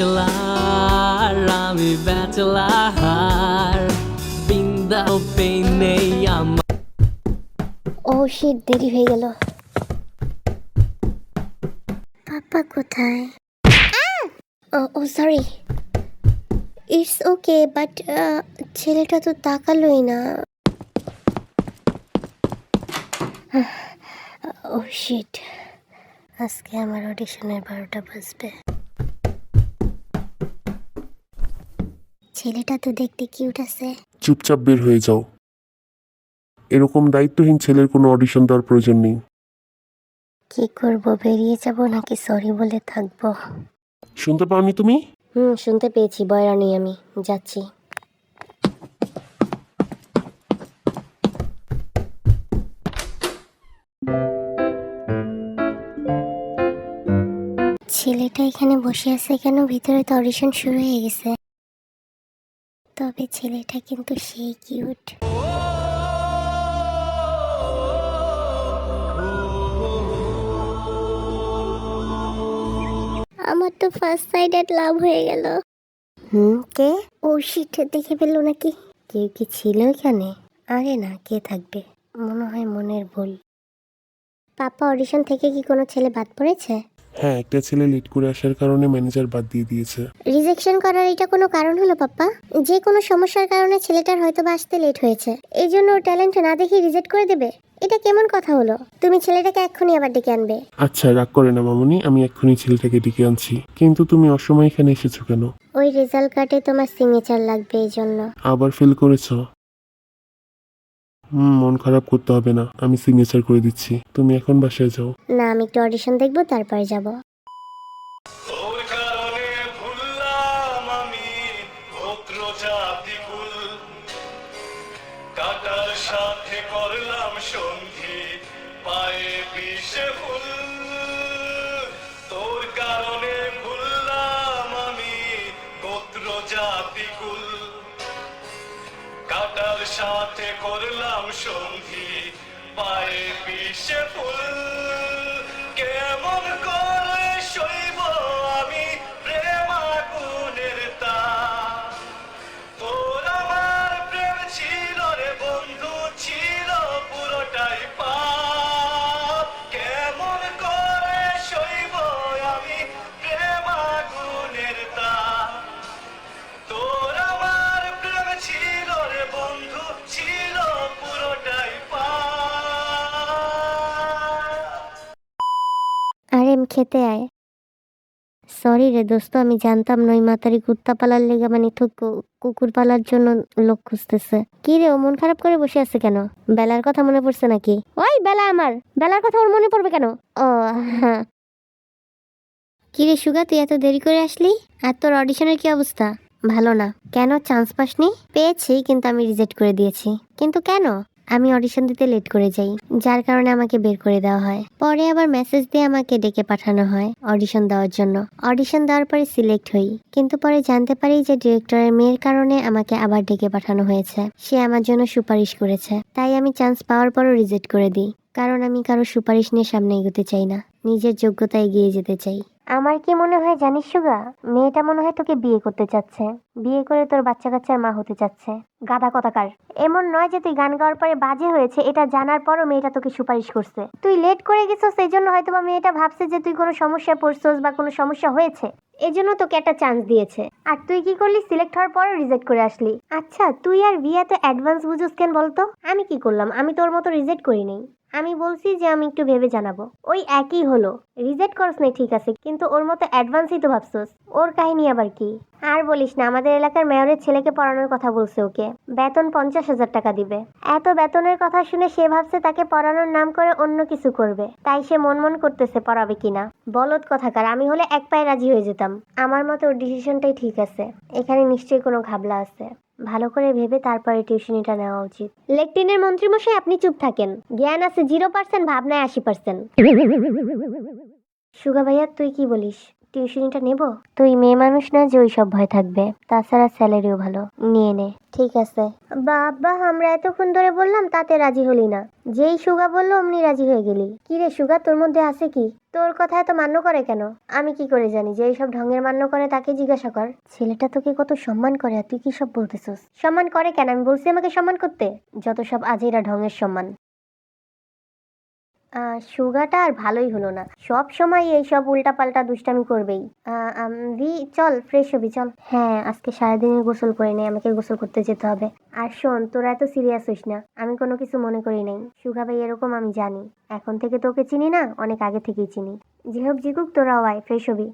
Bachelor, আমি bachelor, বিন্দা pain নেই আমার। ও শিট, দেরি হয়ে গেল। পাপা কোথায়? ও সরি। ইটস ওকে, বাট ছেলেটা তো তাকালোই না। ও শিট, আজকে আমার অডিশনের 12টা বাজবে। ছেলেটা তো দেখতে কিউট আছে। চুপচাপ বের হয়ে যাও। এরকম দায়িত্বহীন ছেলের কোনো অডিশন দেওয়ার প্রয়োজন নেই। কি করব, বেরিয়ে যাব নাকি সরি বলে থাকবো? শুনতে পাওনি তুমি? শুনতে পেয়েছি, বয়রা নেই, আমি যাচ্ছি। ছেলেটা এখানে বসে আছে কেন? ভিতরে তো অডিশন শুরু হয়ে গেছে। তবে ছেলেটা কিন্তু সেই কিউট। আমার তো ফার্স্ট সাইডেড লাভ হয়ে গেল। কে? ও শিট, দেখে ফেললো নাকি? কেউ কি ছিল এখানে? আরে না, কে থাকবে? মনে হয় মনের ভুল। পাপা, অডিশন থেকে কি কোনো ছেলে বাদ পড়েছে? হ্যাঁ, একটা ছেলে লেট করে আসার কারণে ম্যানেজার বাদ দিয়ে দিয়েছে। রিজেকশন করার এটা কোনো কারণ হলো পাপা? যে কোনো সমস্যার কারণে ছেলেটার হয়তো বা আসতে লেট হয়েছে, এই জন্য ওর ট্যালেন্ট না দেখে রিজেক্ট করে দেবে? এটা কেমন কথা হলো? তুমি ছেলেটাকে এক্ষুনি আবার ডেকে আনবে। আচ্ছা, রাগ করে না মামুনি, আমি এক্ষুনি ছেলেটাকে ডেকে আনছি। কিন্তু তুমি অসময়ে এখানে এসেছো কেন? ওই রেজাল্ট কার্ডে তোমার সিগনেচার লাগবে, এই জন্য। আবার ফেল করেছো? মন খারাপ করতে হবে না, আমি সিগনেচার করে দিচ্ছি। তুমি এখন বাসায় যাও। না, আমি একটু অডিশন দেখবো, তারপরে যাব। কাটার সাথে করলাম সন্ধি, পায়ে বিষে ফুল। তোর কারণে ভুললাম আমি গোত্র জাতি কুল। কাটার সাথে করলাম সন্ধি, পায়ে বিষে ফুল। কেমন করে সইব আমি প্রেম আগুনের তাপ। তোর আমার প্রেম ছিল রে বন্ধু, ছিল পুরোটাই পাপ। কেমন করে সইব আমি প্রেম আগুনের তাপ। তোর আমার প্রেম ছিল রে বন্ধু, ছিল পুরোটাই পাপ। আরে খেতে আয়। সরি রে দোস্ত, আমি জানতাম নই মাতারি কুত্তা পালার লেগে, মানে কুকুর পালার জন্য লোক খুঁজতেছে। কি রে, ও মন খারাপ করে বসে আছে কেন? বেলার কথা মনে পড়ছে নাকি? ওই বেলা, আমার বেলার কথা ওর মনে পড়বে কেন? ও হ্যাঁ। কি রে সুগা, তুই এত দেরি করে আসলি? আর তোর অডিশনের কি অবস্থা? ভালো না কেন? চান্স পাসনি? পেয়েছি, কিন্তু আমি রিজেক্ট করে দিয়েছি। কিন্তু কেন? আমি অডিশন দিতে লেট করে যাই, যার কারণে আমাকে বের করে দেওয়া হয়। পরে আবার মেসেজ দিয়ে আমাকে ডেকে পাঠানো হয় অডিশন দেওয়ার জন্য। অডিশন দেওয়ার পরে সিলেক্ট হই, কিন্তু পরে জানতে পারি যে ডিরেক্টরের মেয়ের কারণে আমাকে আবার ডেকে পাঠানো হয়েছে। সে আমার জন্য সুপারিশ করেছে, তাই আমি চান্স পাওয়ার পরও রিজেক্ট করে দিই। কারণ আমি কারো সুপারিশ নিয়ে সামনে এগোতে চাই না, নিজের যোগ্যতা এগিয়ে যেতে চাই। আমার কি মনে হয় জানিস সুগা, মেয়েটা মনে হয় তোকে বিয়ে করতে চাচ্ছে। বিয়ে করে তোর বাচ্চা কাচ্চার মা হতে চাচ্ছে। গাধা কথাকার। এমন নয় যে তুই গান গাওয়ার পরে বাজে হয়েছে এটা জানার পরও মেয়েটা তোকে সুপারিশ করছে। তুই লেট করে গেছিস, সেই জন্য হয়তো বা মেয়েটা ভাবছে যে তুই কোনো সমস্যায় পড়ছস বা কোনো সমস্যা হয়েছে, এই জন্য তোকে একটা চান্স দিয়েছে। আর তুই কি করলি? সিলেক্ট হওয়ার পরও রিজেক্ট করে আসলি। আচ্ছা, তুই আর বিয়াতে অ্যাডভান্স বুঝোস কেন বলতো? আমি কি করলাম? আমি তোর মতো রিজেক্ট করিনি। আমি বলছি যে আমি একটু ভেবে জানাবো। ওই একই হলো। রিজেক্ট করস নাই ঠিক আছে, কিন্তু ওর মতো অ্যাডভান্সই তো ভাবছস। ওর কাহিনী আবার কি? আর বলিস না, আমাদের এলাকার মেয়রের ছেলেকে পড়ানোর কথা বলছে ওকে। বেতন 50,000 টাকা দিবে। এত বেতনের কথা শুনে সে ভাবছে তাকে পড়ানোর নাম করে অন্য কিছু করবে, তাই সে মন করতেছে পড়াবে কিনা। বলদ কথাকার, আমি হলে এক পায়ে রাজি হয়ে যেতাম। আমার মতো ওর ডিসিশনটাই ঠিক আছে। এখানে নিশ্চয়ই কোনো ঘাবলা আছে। ভালো করে ভেবে তারপরে টিউশনিটা নেওয়া উচিত। লেকটিনের মন্ত্রীমশাই, আপনি চুপ থাকেন। জ্ঞান আছে 0%, ভাবনায় 80%। সুগা ভাইয়া, তুই কি বলিস? টিউশনিটা নেব? তুই মেয়ে মানুষ না যে ওই সব ভয় থাকবে, তাছাড়া স্যালারিও ভালো, নিয়ে নে। ঠিক আছে। বাবা, আমরা এতক্ষণ ধরে বললাম তাতে রাজি হলি না, যেই সুগা বললো অমনি রাজি হয়ে গেলি। কি রে সুগা, তোর মধ্যে আছে কি? তোর কথা এত মান্য করে কেন? আমি কি করে জানি যে এইসব ঢঙ্গের মান্য করে? তাকে জিজ্ঞাসা কর। ছেলেটা তোকে কত সম্মান করে আর তুই কি সব বলতেছিস? সম্মান করে কেন? আমি বলছি আমাকে সম্মান করতে? যত সব আজেরা ঢঙ্গের সম্মান। সুগাটা আর ভালোই হলো না, সব সময় এই সব উল্টাপাল্টা দুষ্টামি করবেই। চল ফ্রেশ হবি, চল। হ্যাঁ, আজকে সারাদিনের গোসল করে নেই, আমাকে গোসল করতে যেতে হবে। আর শোন, তোরা এত সিরিয়াস হইস না, আমি কোনো কিছু মনে করি নাই। সুগা ভাই এরকম আমি জানি, এখন থেকে তোকে চিনি না, অনেক আগে থেকেই চিনি। যে হোক জিকুক, তোরাও আয়, ফ্রেশ হবি।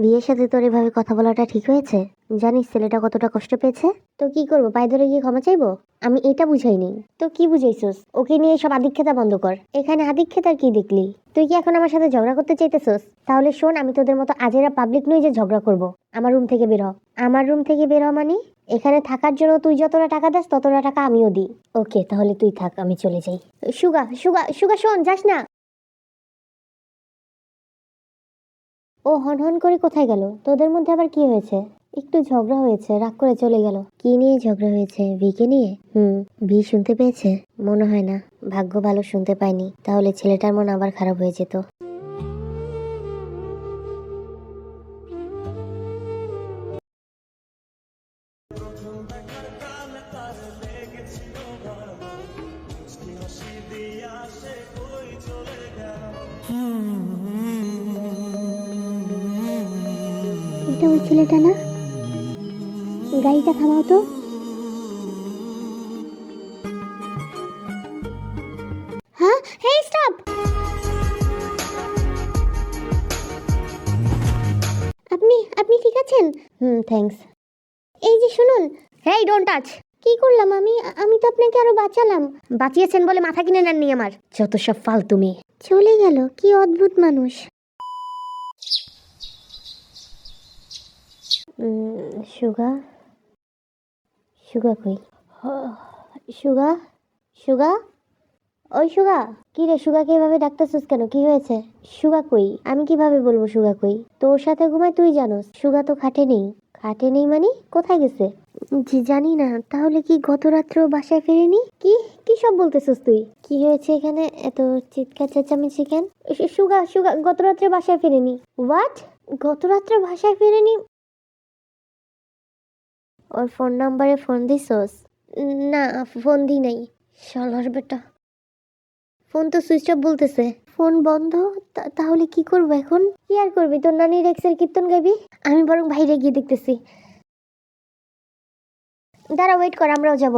বিয়ের সাথে তোর এভাবে কথা বলাটা ঠিক হয়েছে? জানিস ছেলেটা কতটা কষ্ট পেয়েছে? তো কি করবো, পায়ে ধরে গিয়ে ক্ষমা চাইবো? আমি এটা বুঝাইনি। তো কি বুঝাইছস? ওকে নিয়ে সব আদিক্ষেতা বন্ধ কর। এখানে আদিক্ষেতার কি দেখলি? তুই কি এখন আমার সাথে ঝগড়া করতে চাইতেছস? তাহলে শোন, আমি তোদের মতো আজেরা পাবলিক নই যে ঝগড়া করব। আমার রুম থেকে বের হ। আমার রুম থেকে বের হ মানে? এখানে থাকার জন্য তুই যতটা টাকা দাস ততটা টাকা আমিও দিই। ওকে, তাহলে তুই থাক, আমি চলে যাই। সুগা সুগা সুগা, শোন, যাস না। ও হন হন করে কোথায় গেল? তোদের মধ্যে আবার কি হয়েছে? একটু ঝগড়া হয়েছে, রাগ করে চলে গেল। কি নিয়ে ঝগড়া হয়েছে? ভিকে নিয়ে? ভি শুনতে পেয়েছে? মনে হয় না, ভাগ্য ভালো শুনতে পায়নি, তাহলে ছেলেটার মন আবার খারাপ হয়ে যেত। এটা ওই ছেলেটা না? গাড়িটা থামাও তো। হ্যাঁ, হেই স্টপ। আপনি আপনি ঠিক আছেন? থ্যাঙ্কস। এই যে শুনুন। হেই, ডোন্ট টাচ। কি করলাম আমি? আমি তো আপনাকে আরো বাঁচালাম। বাঁচিয়েছেন বলে মাথা কিনে নেননি আমার। যত সব ফালতু মেয়ে। চলে গেল, কি অদ্ভুত মানুষ। সুগা, সুগা কই? সুগা, সুগা, ওই সুগা। কি রে, সুগাকে এভাবে ডাকতেছিস কেন? কি হয়েছে? সুগা কই? আমি কিভাবে বলবো সুগা কই? তোর সাথে ঘুমায়, তুই জানোস। সুগা তো খাটে নেই। খাটে নেই মানে কোথায় গেছে? জি জানি না। তাহলে কি গত রাত্রেও বাসায় ফেরেনি? কি কি সব বলতেছিস তুই? কি হয়েছে এখানে এত চিৎকার চেঁচামেচি কেন? সুগা সুগা গত রাত্রে বাসায় ফেরেনি। হোয়াট? গত রাত্রে বাসায় ফেরেনি? ওর ফোন নাম্বারে ফোন দিছস? না, ফোন দি নাই। শালার বেটা, ফোন তো সুইচ অফ বলতেছে। ফোন বন্ধ? তাহলে কি করবো এখন? কি আর করবি, তোর নানির এক্সের কীর্তন গাইবি। আমি বরং বাইরে গিয়ে দেখতেছি। দাঁড়া, ওয়েট কর, আমরাও যাব।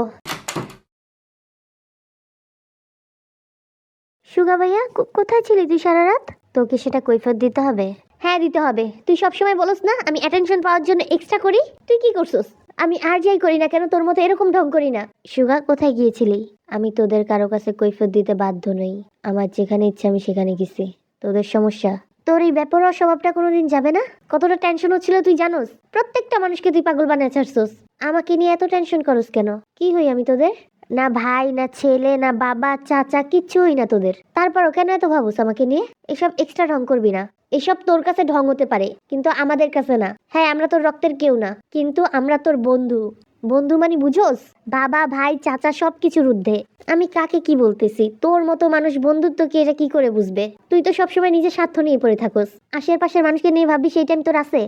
সুগা ভাইয়া, কোথায় ছিলি তুই সারা রাত? তোকে সেটা কৈফিয়ত দিতে হবে। হ্যাঁ, দিতে হবে। তুই সবসময় বলস না আমি অ্যাটেনশন পাওয়ার জন্য এক্সট্রা করি। তুই কি করছস? আমি আর যাই করি না কেন, তোর মতো এরকম ঢং করি না। সুগা, কোথায় গিয়েছিলি? আমি তোদের কারো কাছে কৈফিয়ত দিতে বাধ্য নই। আমার যেখানে ইচ্ছা আমি সেখানে গেছি। তোদের সমস্যা? তোর এই বেপরোয়া স্বভাবটা কোনোদিন যাবে না? কতটা টেনশন হচ্ছিল তুই জানোস? প্রত্যেকটা মানুষকে তুই পাগল বানিয়ে ছাড়ছস। আমাকে নিয়ে এত টেনশন করস কেন? কি হই আমি তোদের? না ভাই, না ছেলে, না বাবা, চাচা, কিচ্ছু হই না তোদের। তারপরও কেন এত ভাবুস আমাকে নিয়ে? এসব এক্সট্রা ঢং করবি না। এসব তোর কাছে ঢং হতে পারে, কিন্তু আমাদের কাছে না। হ্যাঁ, আমরা তোর রক্তের কেউ না, কিন্তু আমরা তোর বন্ধু। বন্ধু মানে বুঝোস? বাবা, ভাই, চাচা সব কিছুর ঊর্ধ্বে। আমি কাকে কি বলতেছি? তোর মতো মানুষ বন্ধুত্ব কি এটা কি করে বুঝবে? তুই তো সবসময় নিজের স্বার্থ নিয়ে পড়ে থাকোস। আশেপাশের মানুষকে নিয়ে ভাববি, সেই টাইম তোর আছে?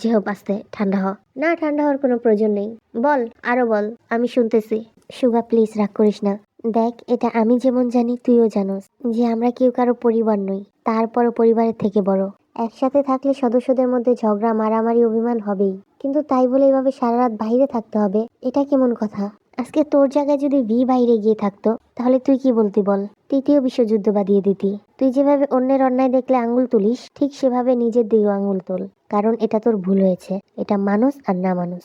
যে হোক, আস্তে ঠান্ডা হ। না, ঠান্ডা হওয়ার কোনো প্রয়োজন নেই। বল, আরো বল, আমি শুনতেছি। সুগা প্লিজ, রাগ করিস না। দেখ, এটা আমি যেমন জানি তুইও জানোস যে আমরা কেউ কারো পরিবার নই। তারপরও পরিবারের থেকে বড়। একসাথে থাকলে সদস্যদের মধ্যে ঝগড়া, মারামারি, অভিমান হবেই, কিন্তু তাই বলে এভাবে সারা রাত বাইরে থাকতে হবে? এটা কেমন কথা? আজকে তোর জায়গায় যদি ভি বাইরে গিয়ে থাকতো, তাহলে তুই কি বলতি বল? তৃতীয় বিশ্বযুদ্ধ বাদিয়ে দিতি। তুই যেভাবে অন্যের অন্যায় দেখলে আঙ্গুল তুলিস, ঠিক সেভাবে নিজের দিকেও আঙ্গুল তোল। কারণ এটা তোর ভুল হয়েছে। এটা মানুষ আর না মানুষ।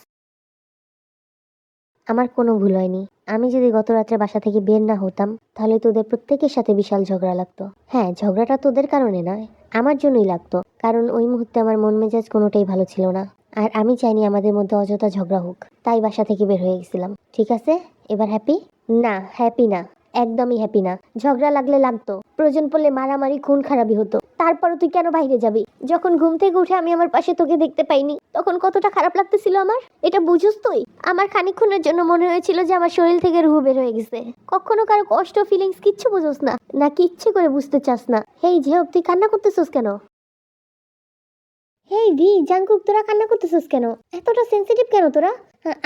আমার কোনো ভুল হয়নি। আমি যদি গত রাত্রে বাসা থেকে বের না হতাম, তাহলে তোদের প্রত্যেকের সাথে বিশাল ঝগড়া লাগতো। হ্যাঁ, ঝগড়াটা তোদের কারণে নয়, আমার জন্যই লাগতো। কারণ ওই মুহূর্তে আমার মন মেজাজ কোনোটাই ভালো ছিল না, আর আমি চাইনি আমাদের মধ্যে অযথা ঝগড়া হোক। তাই বাসা থেকে বের হয়ে গেছিলাম। ঠিক আছে, এবার হ্যাপি? না, হ্যাপি না। একদমই হ্যাপি না। ঝগড়া লাগলে লাগতো, প্রয়োজন পড়লে মারামারি খুন খারাপি হতো, তারপরও তুই কেন বাইরে যাবি? যখন ঘুম থেকে উঠে আমি আমার পাশে তোকে দেখতে পাইনি তখন কতটা খারাপ লাগতেছিল আমার, এটা বুঝুস তুই? আমার খানিকক্ষণের জন্য মনে হয়েছিল যে আমার শরীর থেকে রুহ বের হয়ে গেছে। কখনো কারো কষ্ট ফিলিংস কিচ্ছু বুঝোস না, নাকি ইচ্ছে করে বুঝতে চাস না? হেই ঝেপ, তুই কান্না করতেছিস কেন? হেই ভি জাংকুক, তোরা কান্না করতেছিস কেন? এতটা সেনসিটিভ কেন তোরা?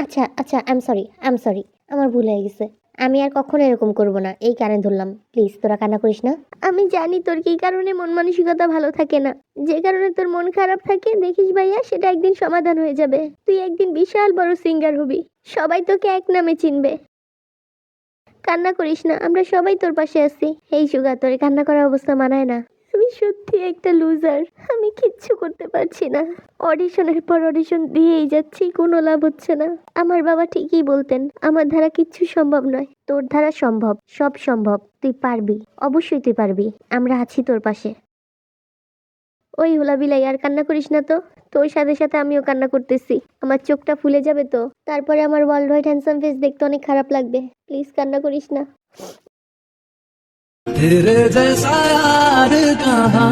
আচ্ছা আচ্ছা, আই এম সরি, আমার ভুল হয়ে গেছে। আমি আর কখনো এরকম করব না, এই কানে ধরলাম। প্লিজ তোরা কান্না করিস না। আমি জানি তোর কি কারণে মন মানসিকতা ভালো থাকে না, যে কারণে তোর মন খারাপ থাকে। দেখিস ভাইয়া, সেটা একদিন সমাধান হয়ে যাবে। তুই একদিন বিশাল বড় সিঙ্গার হবি, সবাই তোকে এক নামে চিনবে। কান্না করিস না, আমরা সবাই তোর পাশে আছি। এই সুগা, তোর কান্না করার অবস্থা মানায় না। আমি সত্যি একটা লুজার, আমি কিচ্ছু করতে পারছি না। অডিশনের পর অডিশন দিয়েই যাচ্ছি, কোনো লাভ হচ্ছে না। আমার বাবা ঠিকই বলতেন, আমার দ্বারা কিচ্ছু সম্ভব নয়। তোর দ্বারা সম্ভব, সব সম্ভব। তুই পারবি, অবশ্যই তুই পারবি। আমরা আছি তোর পাশে। ওই হোলা বিলাই, আর কান্না করিস না তো। তোর সাথে সাথে আমিও কান্না করতেছি। আমার চোখটা ফুলে যাবে তো, তারপরে আমার ওয়ার্ল্ড ওয়াইড হ্যান্ডসাম ফেস দেখতে অনেক খারাপ লাগবে। প্লিজ কান্না করিস না। तेरे जैसा यार कहाँ